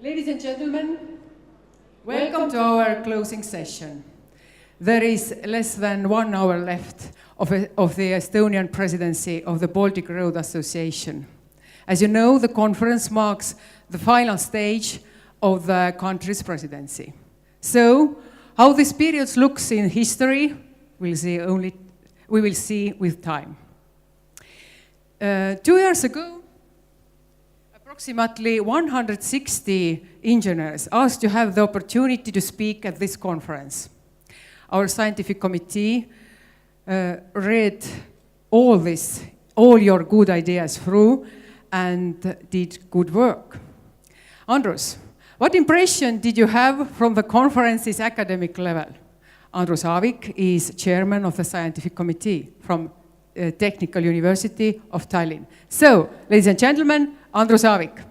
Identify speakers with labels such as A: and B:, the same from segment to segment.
A: Ladies and gentlemen, welcome to our closing session. There is less than 1 hour left of the Estonian presidency of the Baltic Road Association. As you know, the conference marks the final stage of the country's presidency. So, how this period looks in history, we will see with time. 2 years ago, approximately 160 engineers asked to have the opportunity to speak at this conference. Our scientific committee read all your good ideas through and did good work. Andrus, what impression did you have from the conference's academic level? Andrus Aavik is chairman of the scientific committee from Technical University of Tallinn. So, ladies and gentlemen, Andrus Aavik.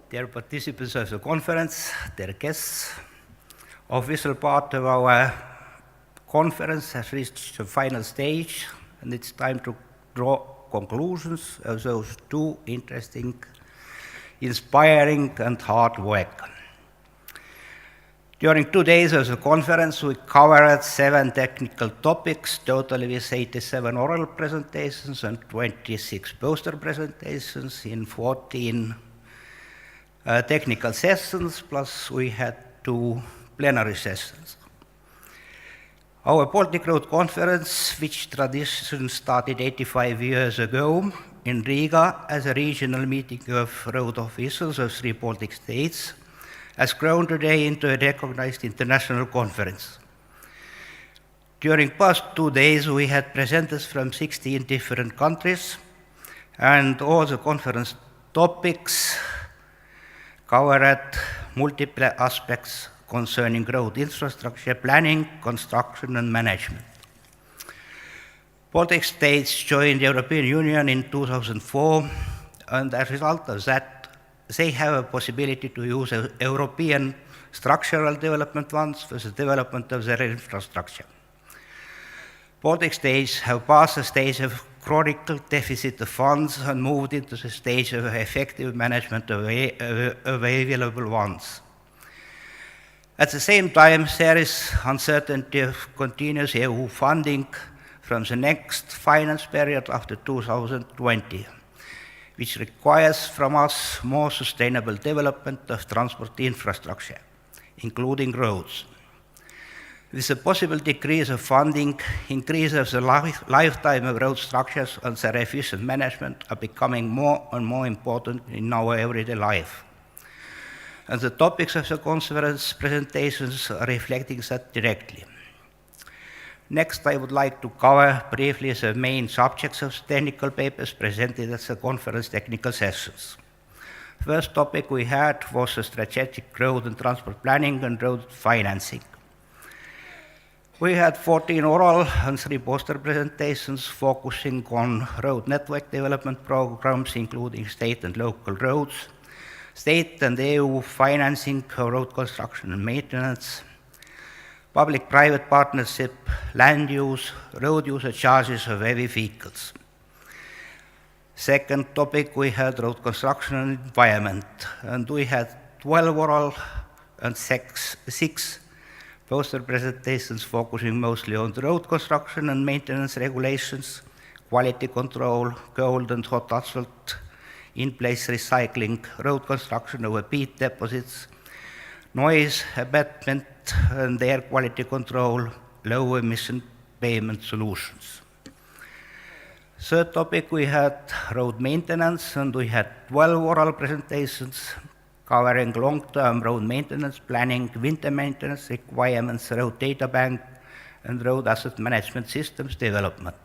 B: Dear participants of the conference, dear guests, official part of our conference has reached the final stage, and it's time to draw conclusions of those 2 interesting, inspiring, and hard work. During 2 days of the conference, we covered 7 technical topics, totally with 87 oral presentations and 26 poster presentations in 14 technical sessions, plus we had 2 plenary sessions. Our Baltic Road Conference, which tradition started 85 years ago in Riga as a regional meeting of road officials of 3 Baltic states, has grown today into a recognized international conference. During past 2 days, we had presenters from 16 different countries, and all the conference topics covered multiple aspects concerning road infrastructure planning, construction, and management. Baltic states joined the European Union in 2004, and as a result of that, they have a possibility to use European structural development funds for the development of their infrastructure. Baltic states have passed the stage of chronic deficit of funds and moved into the stage of effective management of available funds. At the same time, there is uncertainty of continuous EU funding from the next finance period after 2020. Which requires from us more sustainable development of transport infrastructure, including roads. With a possible decrease of funding, increase of the lifetime of road structures and their efficient management are becoming more and more important in our everyday life. And the topics of the conference presentations are reflecting that directly. Next, I would like to cover briefly the main subjects of technical papers presented at the conference technical sessions. First topic we had was the strategic road and transport planning and road financing. We had 14 oral and 3 poster presentations focusing on road network development programs, including state and local roads, state and EU financing of road construction and maintenance, public-private partnership, land use, road user charges of heavy vehicles. Second topic, we had road construction and environment, and we had 12 oral and 6 poster presentations focusing mostly on the road construction and maintenance regulations, quality control, cold and hot asphalt, in-place recycling, road construction over peat deposits, noise abatement, and air quality control, low emission pavement solutions. Third topic, we had road maintenance, and we had 12 oral presentations covering long-term road maintenance planning, winter maintenance requirements, road data bank, and road asset management systems development.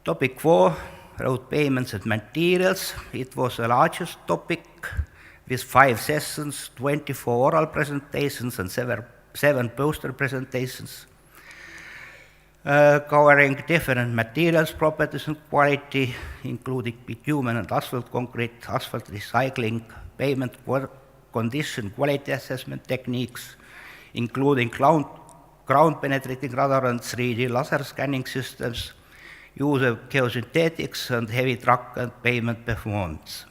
B: Topic 4, road payments and materials. It was the largest topic with 5 sessions, 24 oral presentations, and 7 poster presentations, covering different materials, properties, and quality, including bitumen and asphalt concrete, asphalt recycling, pavement condition quality assessment techniques, including ground-penetrating radar and 3D laser scanning systems, use of geosynthetics, and heavy truck and pavement performance.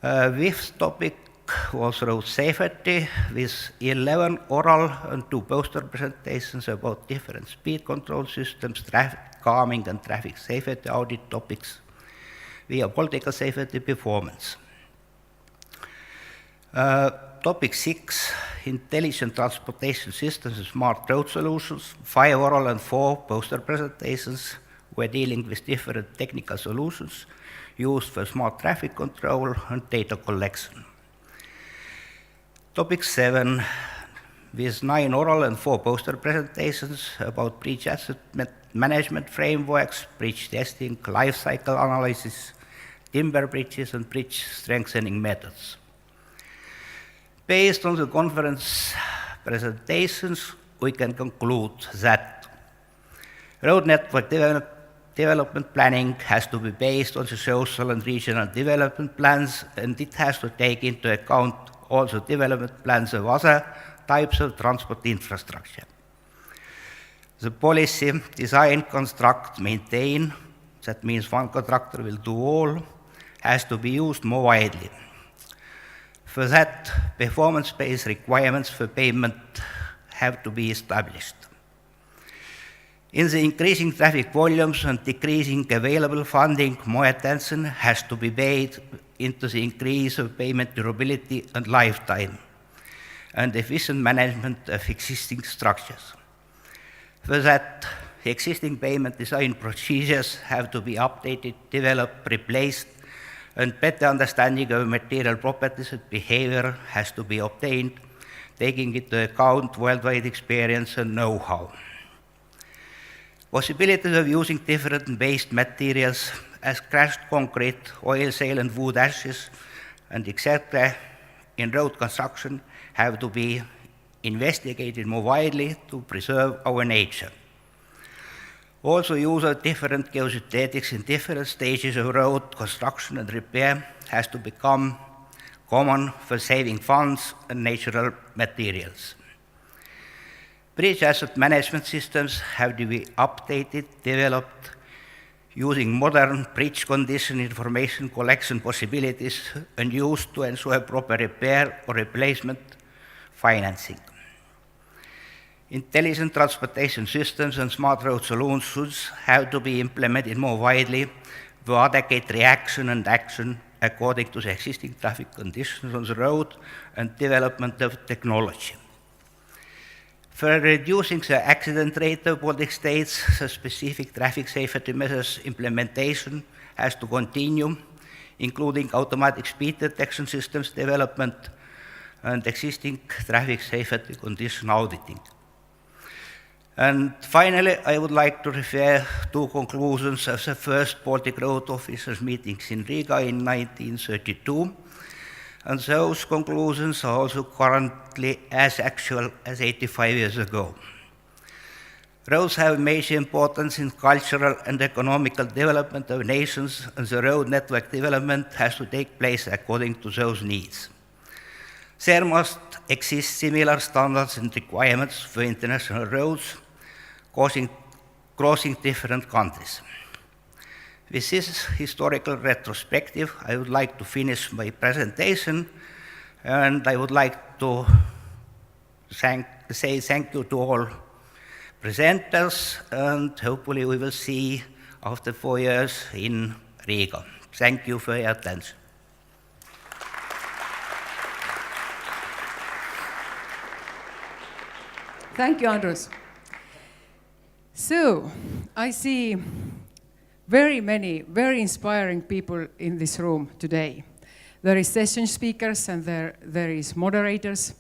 B: Fifth topic was road safety, with 11 oral and 2 poster presentations about different speed control systems, traffic calming and traffic safety audit topics via Baltic safety performance. Topic 6, intelligent transportation systems and smart road solutions. 5 oral and 4 poster presentations were dealing with different technical solutions used for smart traffic control and data collection. Topic 7, with 9 oral and 4 poster presentations about bridge asset management frameworks, bridge testing, life cycle analysis, timber bridges, and bridge strengthening methods. Based on the conference presentations, we can conclude that road network development planning has to be based on the social and regional development plans, and it has to take into account also development plans of other types of transport infrastructure. The policy design, construct, maintain, that means one contractor will do all, has to be used more widely. For that, performance-based requirements for payment have to be established. In the increasing traffic volumes and decreasing available funding, more attention has to be paid into the increase of payment durability and lifetime, and efficient management of existing structures. For that, existing payment design procedures have to be updated, developed, replaced, and better understanding of material properties and behavior has to be obtained, taking into account worldwide experience and know-how. Possibilities of using different waste materials as crushed concrete, oil shale and wood ashes, and etc. in road construction have to be investigated more widely to preserve our nature. Also, use of different geosynthetics in different stages of road construction and repair has to become common for saving funds and natural materials. Bridge asset management systems have to be updated, developed, using modern bridge condition information collection possibilities and used to ensure proper repair or replacement financing. Intelligent transportation systems and smart road solutions have to be implemented more widely to adequate reaction and action according to the existing traffic conditions on the road and development of technology. For reducing the accident rate of Baltic states, the specific traffic safety measures implementation has to continue, including automatic speed detection systems development and existing traffic safety condition auditing. And finally, I would like to refer to conclusions of the first Baltic Road Officers meetings in Riga in 1932. And those conclusions are also currently as actual as 85 years ago. Roads have major importance in cultural and economical development of nations, and the road network development has to take place according to those needs. There must exist similar standards and requirements for international roads crossing different countries. With this historical retrospective, I would like to finish my presentation, and I would like to say thank you to all presenters, and hopefully we will see after 4 years in Riga. Thank you for your attention.
A: Thank you, Andrus. So, I see very many, very inspiring people in this room today. There is session speakers and there is moderators,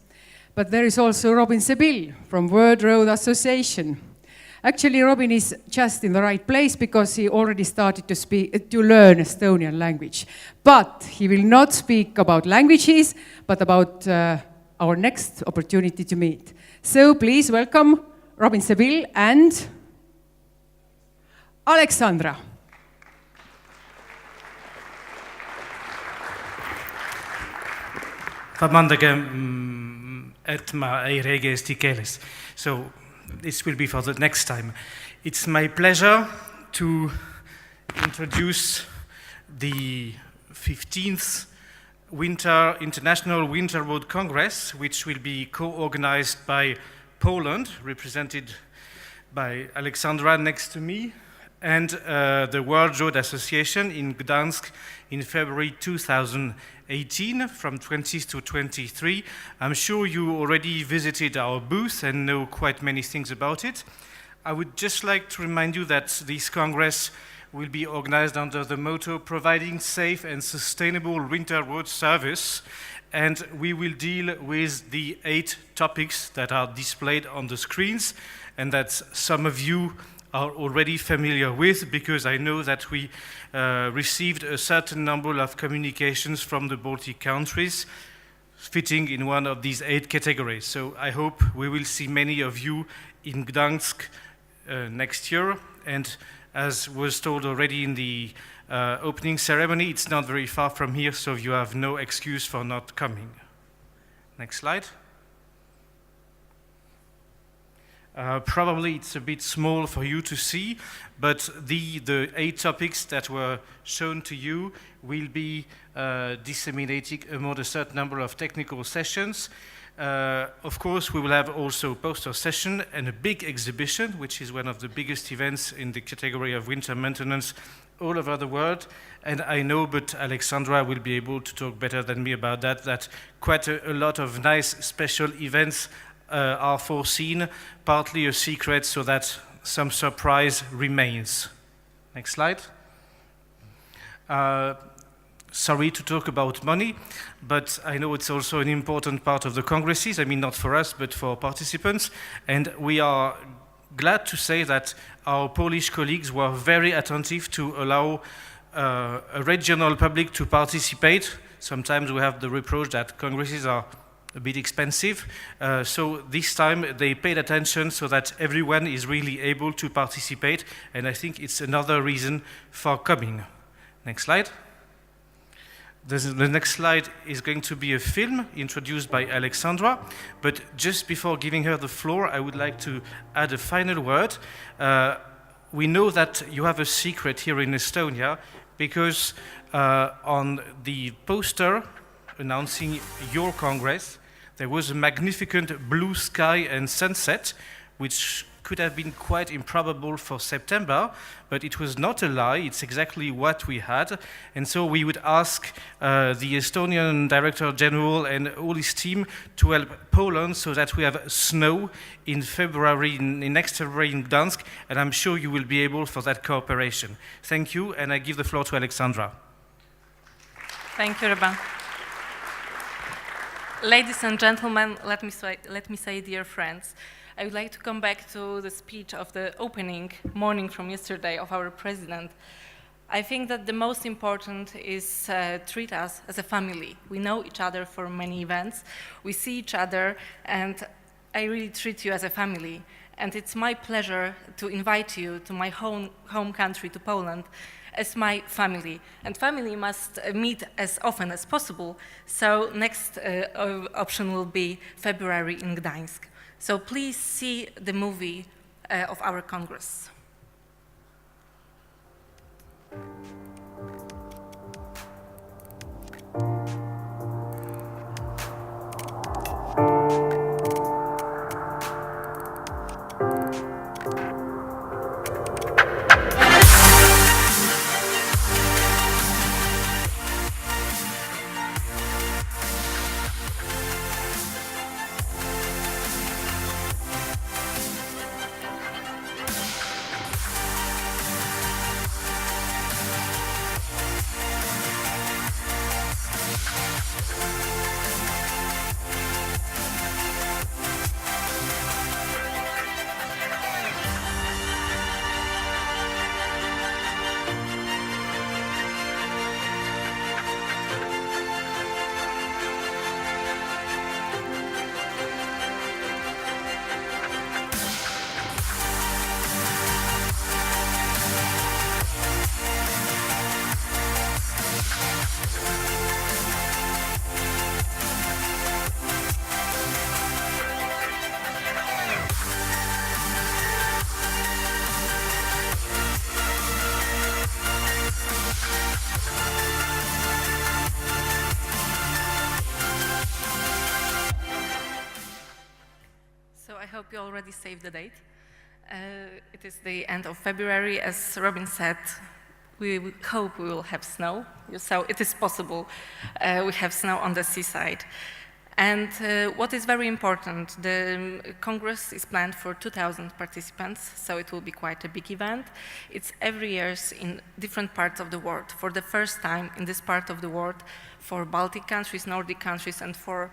A: but there is also Robin Sebil from World Road Association. Actually, Robin is just in the right place because he already started to learn Estonian language. But he will not speak about languages, but about our next opportunity to meet. So please welcome Robin Sebil and Aleksandra.
C: Vabandage, et ma ei rege eesti keeles. So this will be for the next time. It's my pleasure to introduce the 15th International Winter Road Congress, which will be co-organized by Poland, represented by Alexandra next to me, and the World Road Association in Gdansk in February 2018 from 20 to 23. I'm sure you already visited our booth and know quite many things about it. I would just like to remind you that this Congress will be organized under the motto providing safe and sustainable winter road service, and we will deal with the 8 topics that are displayed on the screens and that some of you are already familiar with, because I know that we received a certain number of communications from the Baltic countries fitting in one of these 8 categories. So I hope we will see many of you in Gdansk next year, and as was told already in the opening ceremony, it's not very far from here, so you have no excuse for not coming. Next slide. Probably it's a bit small for you to see, but the 8 topics that were shown to you will be disseminated among a certain number of technical sessions. Of course, we will have also poster session and a big exhibition, which is one of the biggest events in the category of winter maintenance all over the world. And I know, but Alexandra will be able to talk better than me about that, that quite a lot of nice special events are foreseen, partly a secret, so that some surprise remains. Next slide. Sorry to talk about money, but I know it's also an important part of the congresses. I mean, not for us, but for participants. And we are glad to say that our Polish colleagues were very attentive to allow a regional public to participate. Sometimes we have the reproach that congresses are a bit expensive. So this time they paid attention so that everyone is really able to participate. And I think it's another reason for coming. Next slide. The next slide is going to be a film introduced by Alexandra, but just before giving her the floor, I would like to add a final word. We know that you have a secret here in Estonia, because on the poster announcing your Congress, there was a magnificent blue sky and sunset, which could have been quite improbable for September, but it was not a lie, it's exactly what we had. And so we would ask the Estonian Director General and all his team to help Poland so that we have snow in February, in next February in Gdansk, and I'm sure you will be able for that cooperation. Thank you, and I give the floor to Alexandra.
D: Thank you, Ruben. Ladies and gentlemen, let me say, dear friends, I would like to come back to the speech of the opening morning from yesterday of our president. I think that the most important is treat us as a family. We know each other for many events, we see each other, and I really treat you as a family. And it's my pleasure to invite you to my home country, to Poland, as my family. And family must meet as often as possible, so next option will be February in Gdańsk. So please see the movie of our Congress. I hope you already saved the date. It is the end of February. As Robin said, we hope we will have snow. So it is possible we have snow on the seaside. And what is very important, the Congress is planned for 2,000 participants, so it will be quite a big event. It's every year in different parts of the world. For the first time in this part of the world, for Baltic countries, Nordic countries, and for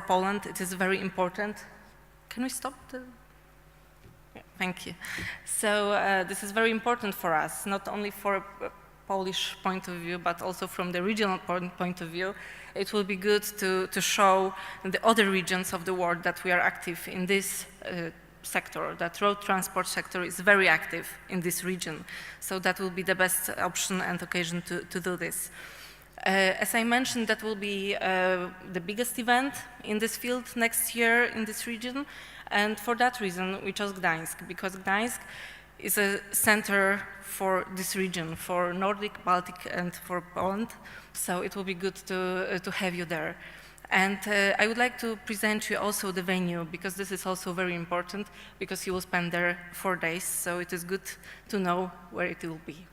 D: Poland, it is very important. Can we stop the... Yeah, thank you. So this is very important for us, not only for a Polish point of view, but also from the regional point of view. It will be good to show the other regions of the world that we are active in this sector, that road transport sector is very active in this region. So that will be the best option and occasion to do this. As I mentioned, that will be the biggest event in this field next year in this region. And for that reason, we chose Gdańsk, because Gdańsk is a center for this region, for Nordic, Baltic, and for Poland. So it will be good to have you there. And I would like to present you also the venue, because this is also very important, because you will spend there 4 days. So it is good to know where it will be.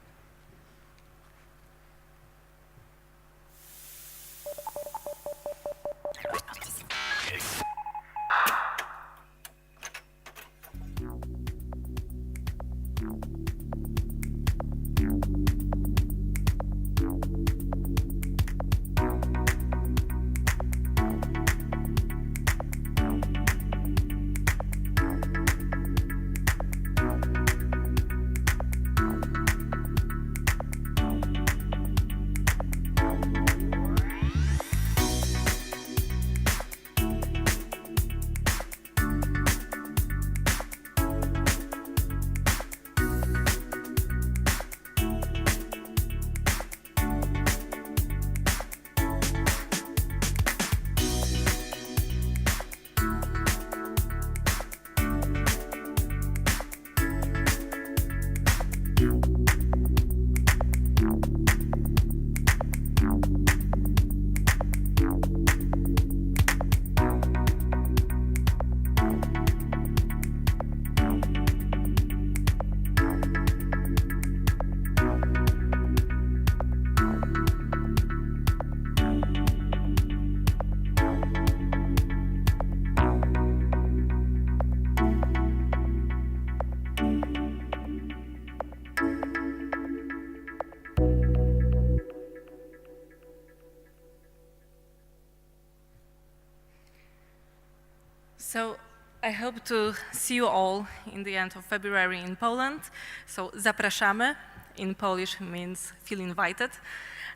D: So I hope to see you all in the end of February in Poland. So zapraszamy in Polish means feel invited.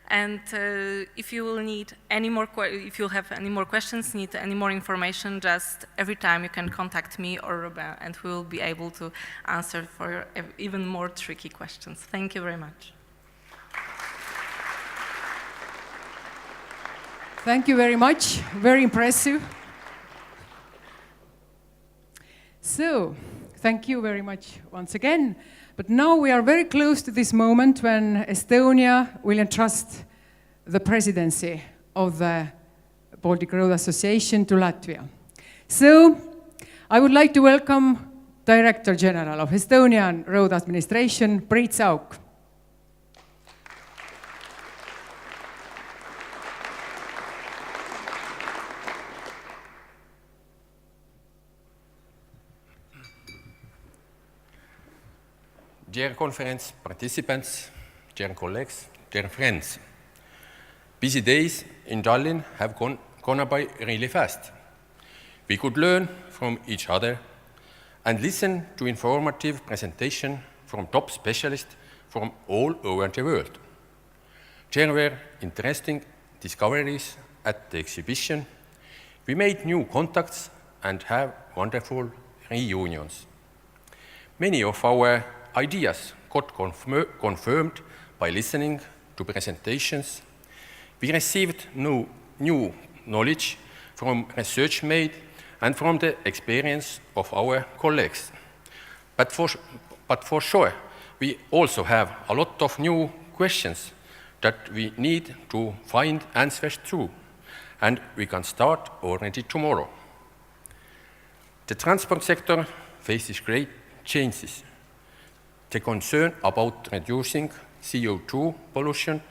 D: And if you will need any more, if you have any more questions, need any more information, just every time you can contact me or Robin, and we will be able to answer for your even more tricky questions. Thank you very much.
A: Thank you very much. Very impressive. So, thank you very much once again. But now we are very close to this moment when Estonia will entrust the presidency of the Baltic Road Association to Latvia. So, I would like to welcome Director General of Estonian Road Administration, Priit Sauk.
E: Dear conference participants, dear colleagues, dear friends, busy days in Tallinn have gone by really fast. We could learn from each other and listen to informative presentation from top specialists from all over the world. There were interesting discoveries at the exhibition. We made new contacts and have wonderful reunions. Many of our ideas got confirmed by listening to presentations. We received new knowledge from research made and from the experience of our colleagues. But for sure, we also have a lot of new questions that we need to find answers to, and we can start already tomorrow. The transport sector faces great changes. The concern about reducing CO2 pollution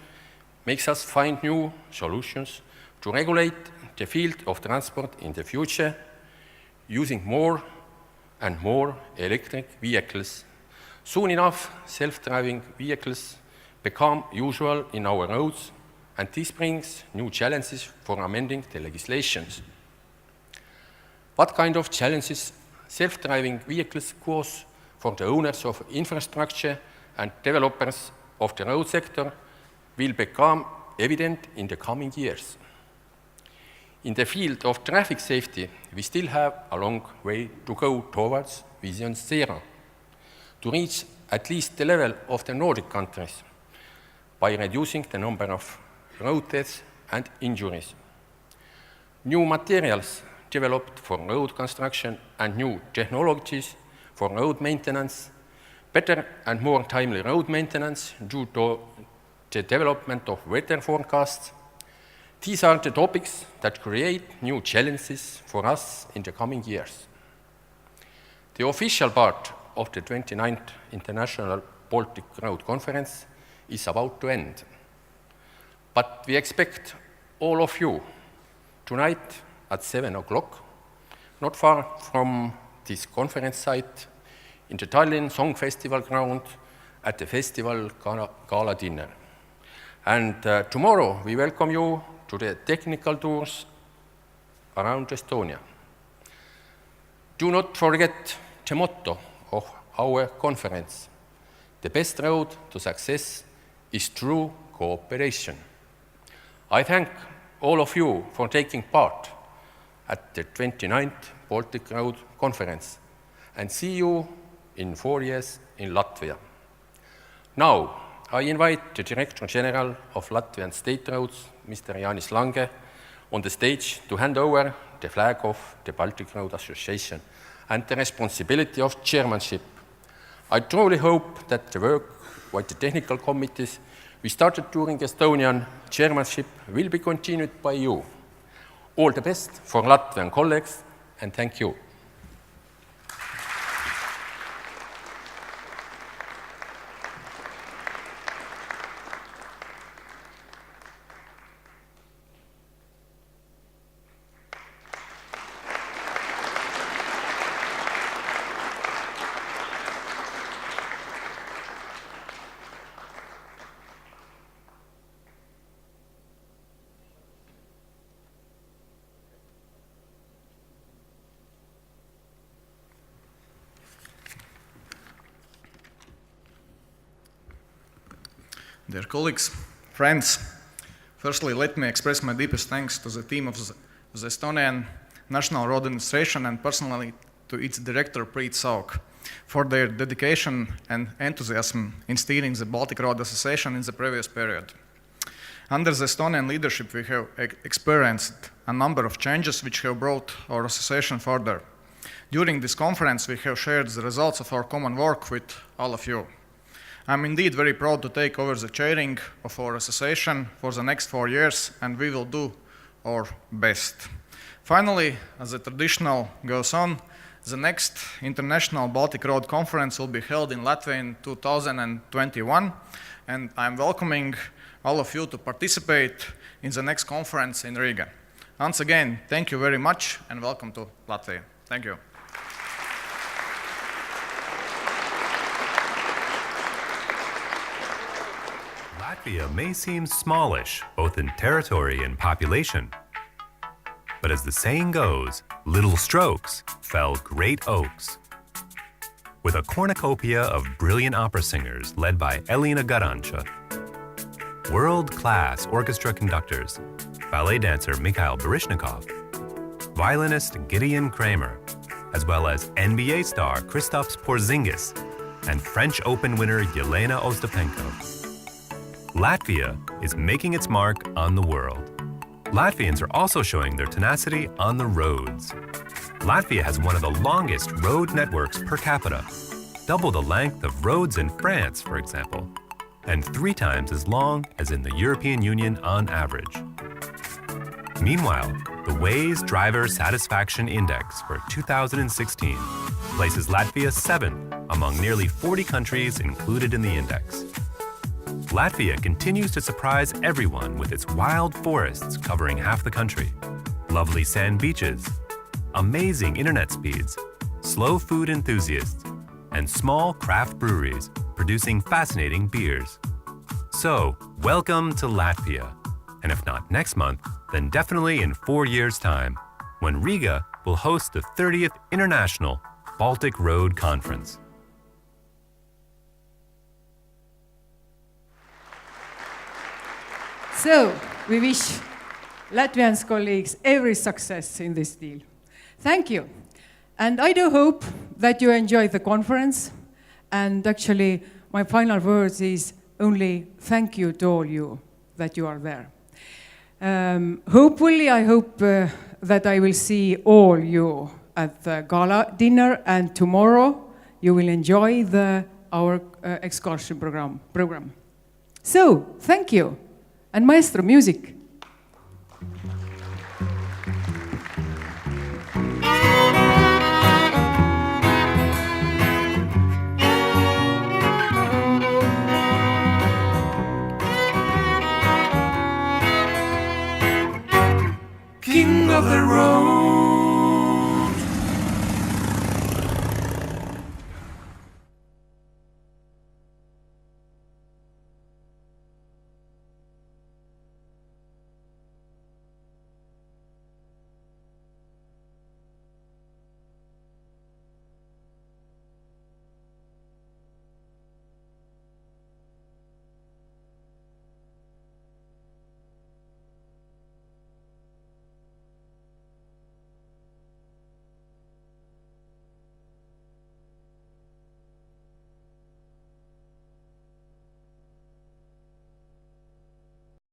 E: makes us find new solutions to regulate the field of transport in the future, using more and more electric vehicles. Soon enough, self-driving vehicles become usual in our roads, and this brings new challenges for amending the legislations. What kind of challenges self-driving vehicles cause for the owners of infrastructure and developers of the road sector will become evident in the coming years. In the field of traffic safety, we still have a long way to go towards Vision Zero, to reach at least the level of the Nordic countries by reducing the number of road deaths and injuries. New materials developed for road construction and new technologies for road maintenance, better and more timely road maintenance due to the development of weather forecasts. These are the topics that create new challenges for us in the coming years. The official part of the 29th International Baltic Road Conference is about to end. But we expect all of you tonight at 7 o'clock, not far from this conference site, in the Tallinn Song Festival ground at the festival gala dinner. And tomorrow we welcome you to the technical tours around Estonia. Do not forget the motto of our conference: the best road to success is true cooperation. I thank all of you for taking part at the 29th Baltic Road Conference, and see you in 4 years in Latvia. Now, I invite the Director General of Latvian State Roads, Mr. Jānis Lange, on the stage to hand over the flag of the Baltic Road Association and the responsibility of chairmanship. I truly hope that the work with the technical committees we started during Estonian chairmanship will be continued by you. All the best for Latvian colleagues, and thank you.
F: Dear colleagues, friends, firstly let me express my deepest thanks to the team of the Estonian National Road Administration and personally to its director Priit Sauk for their dedication and enthusiasm in steering the Baltic Road Association in the previous period. Under the Estonian leadership we have experienced a number of changes which have brought our association further. During this conference we have shared the results of our common work with all of you. I'm indeed very proud to take over the chairing of our association for the next 4 years, and we will do our best. Finally, as the traditional goes on, the next International Baltic Road Conference will be held in Latvia in 2021, and I'm welcoming all of you to participate in the next conference in Riga. Once again, thank you very much and welcome to Latvia. Thank you.
G: Latvia may seem smallish, both in territory and population. But as the saying goes, little strokes fell great oaks. With a cornucopia of brilliant opera singers led by Elina Garancha, world-class orchestra conductors, ballet dancer Mikhail Baryshnikov, violinist Gideon Kramer, as well as NBA star Kristaps Porzingis and French Open winner Yelena Ostapenko. Latvia is making its mark on the world. Latvians are also showing their tenacity on the roads. Latvia has one of the longest road networks per capita, double the length of roads in France, for example, and 3 times as long as in the European Union on average. Meanwhile, The Waze Driver Satisfaction Index for 2016 places Latvia 7th among nearly 40 countries included in the index. Latvia continues to surprise everyone with its wild forests covering half the country, lovely sand beaches, amazing internet speeds, slow food enthusiasts, and small craft breweries producing fascinating beers. So, welcome to Latvia. And if not next month, then definitely in 4 years' time, when Riga will host the 30th International Baltic Road Conference.
A: So, we wish Latvian colleagues every success in this deal. Thank you. And I do hope that you enjoyed the conference. And actually, my final words is only thank you to all you that you are there. Hopefully, I hope that I will see all you at the gala dinner, and tomorrow you will enjoy our excursion program. So, thank you. And maestro, music.